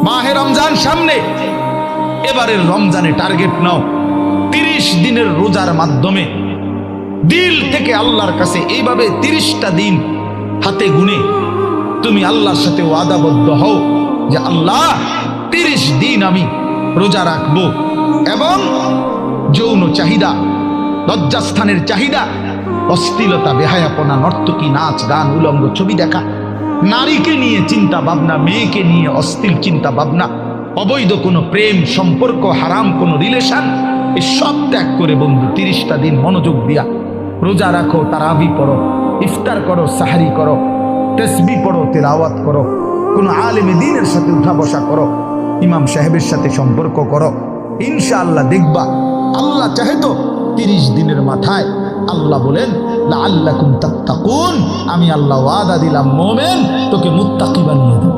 মাহে রমজান সামনে, এবারের রমজানে টার্গেট নাও 30 দিনের রোজার মাধ্যমে দিল থেকে আল্লাহর কাছে এইভাবে 30টা দিন হাতে গুনে তুমি আল্লাহর সাথে ওয়াদাবদ্ধ হও যে আল্লাহ 30 দিন আমি রোজা রাখবো, এবং যৌন চাহিদা, লজ্জাস্থানের চাহিদা, অশ্লীলতা, বেহায়াপনা, নর্তকী, নাচ গান, উলঙ্গ ছবি দেখা, নারীকে নিয়ে চিন্তা ভাবনা, মেয়েকে নিয়ে অশ্লীল চিন্তা ভাবনা, অবৈধ কোনো প্রেম সম্পর্ক, হারাম কোনো রিলেশন, এই সব ত্যাগ করে বন্ধু 30টা দিন মনোযোগ দিয়া রোজা রাখো, তারাবি পড়ো, ইফতার করো, সাহারি করো, তাসবিহ পড়ো, তেলাওয়াত করো, কোনো আলেমে দ্বীনের সাথে উঠা বসা করো, ইমাম সাহেবের সাথে সম্পর্ক করো। ইনশাআল্লাহ দেখবা আল্লাহ চাহে তো 30 দিনের মাথায় আল্লাহ বলেন লাআল্লাকুম তাত্তাকুন, আমি আল্লাহ ওয়াদা দিলাম মোমেন তোকে মুত্তাকি বানিয়ে দেব।